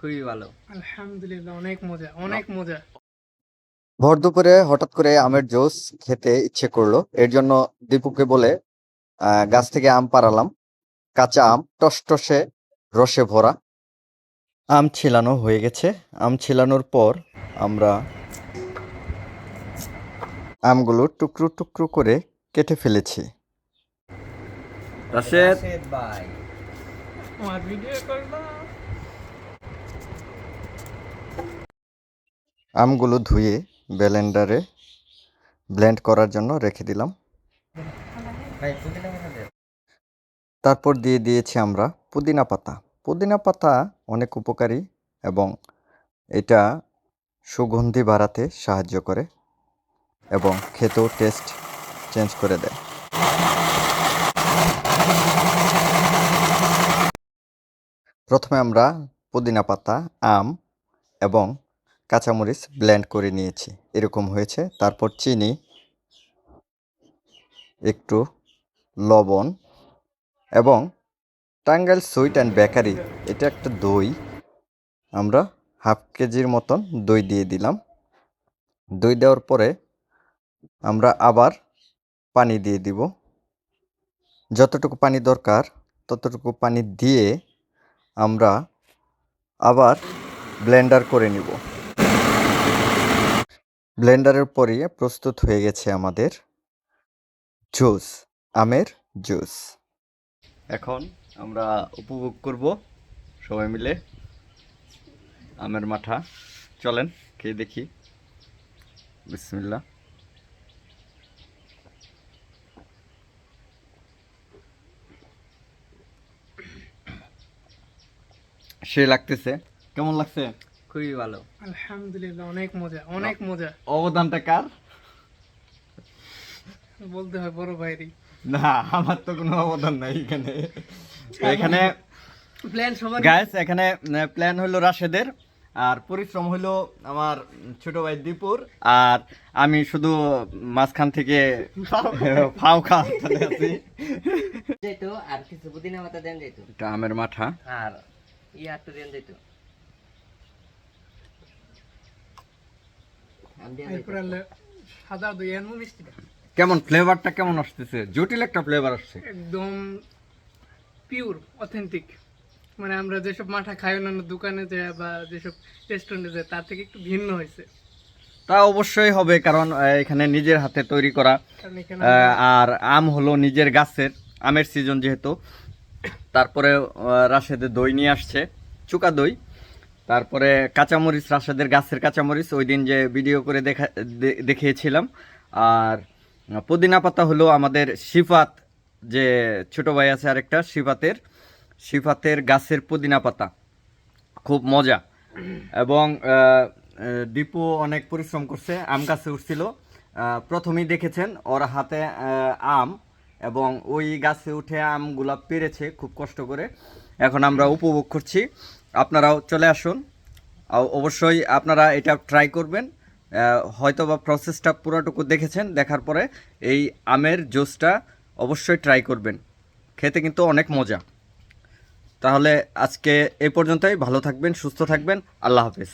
খুবই ভালো। আলহামদুলিল্লাহ, অনেক মজা, অনেক মজা। ভর দুপুরে হঠাৎ করে আমের জুস খেতে ইচ্ছে করলো, এর জন্য দীপুকে বলে গাছ থেকে আম পাড়ালাম। কাঁচা আম, টসটসে রসে ভরা। আম ছিলানো হয়ে গেছে। আম ছিলানোর পর আমরা আমগুলো টুকরো টুকরো করে কেটে ফেলেছি। রাশেদ ভাই আমার ভিডিও করবা? আমগুলো ধুয়ে ব্লেন্ডারে ব্লেন্ড করার জন্য রেখে দিলাম। ভাই পুদিনা পাতা দে। তারপর দিয়ে দিয়েছি আমরা পুদিনা পাতা। পুদিনা পাতা অনেক উপকারী এবং এটা সুগন্ধি বাড়াতে সাহায্য করে এবং খেতেও টেস্ট চেঞ্জ করে দেয়। প্রথমে আমরা পুদিনা পাতা, আম এবং কাঁচামরিচ ব্লেন্ড করে নিয়েছি, এরকম হয়েছে। তারপর চিনি, একটু লবণ এবং টাঙ্গাইল সুইট অ্যান্ড বেকারি, এটা একটা দই, আমরা হাফ কেজির মতন দই দিয়ে দিলাম। দই দেওয়ার পরে আমরা আবার পানি দিয়ে দিব। যতটুকু পানি দরকার ততটুকু পানি দিয়ে আমরা আবার ব্লেন্ডার করে নিব। ব্লেন্ডারের পরে প্রস্তুত হয়ে গেছে আমাদের জুস, আমের জুস। এখন আমরা উপভোগ করব সবাই মিলে আমের মাঠা। চলেন খেয়ে দেখি। বিসমিল্লাহ। সে লাগতেছে, কেমন লাগছে? খুবই ভালো। আলহামদুলিল্লাহ, অনেক মজা, অনেক মজা। অবদানটা কার? বলতে হয় বড় ভাইরই। না, আমার তো কোনো অবদান নাই এখানে। এখানে প্ল্যান সবার। গাইস, এখানে প্ল্যান হলো রাশেদের, আর পরিশ্রম হলো আমার ছোট ভাই দীপুর, আর আমি শুধু মাঝখান থেকে ফাও খাওয়াতে আছি। যাইতো আর কিছু পুদিনা পাতা দেন যাইতো এটা আমের মাঠা। আর একটু দেন যাইতো আম দেন যাইতো। এরপর সাদা দই আনবো, মিষ্টিটা কেমন ফ্লেভারটা কেমন আসতেছে? জটিল একটা ফ্লেভার আসছে। একদম পিওর অথেন্টিক। মানে আমরা যেসব মাঠা খাই অন্যান্য দোকানে যায় বা যেসব রেস্টুরেন্টে যায় তার থেকে একটু ভিন্ন হয়েছে। তা অবশ্যই হবে, কারণ এখানে নিজের হাতে তৈরি করা, কারণ এখানে আর আম হলো নিজের গাছের, আমের সিজন যেহেতু। তারপরে রাশেদের দই নিয়ে আসছে, চুকা দই। তারপরে কাঁচামরিচ, রাশেদের গাছের কাঁচামরিচ, ওই দিন যে ভিডিও করে দেখিয়েছিলাম। আর পুদিনা পাতা হলো আমাদের সিফাত, যে ছোট ভাই আছে আরেকটা, সিফাতের গাছের পুদিনা পাতা, খুব মজা। এবং দীপু অনেক পরিশ্রম করছে, আম গাছে উঠছিল। প্রথমেই দেখেছেন ওর হাতে আম, এবং ওই গাছে উঠে আমগুলা পেরেছে খুব কষ্ট করে। এখন আমরা উপভোগ করছি, আপনারাও চলে আসুন। অবশ্যই আপনারা এটা ট্রাই করবেন। হয়তো বা প্রসেসটা পুরোটুকু দেখেছেন, দেখার পরে এই আমের জুসটা অবশ্যই ট্রাই করবেন, খেতে কিন্তু অনেক মজা। তাহলে আজকে এই পর্যন্তই। ভালো থাকবেন, সুস্থ থাকবেন, আল্লাহ হাফেজ।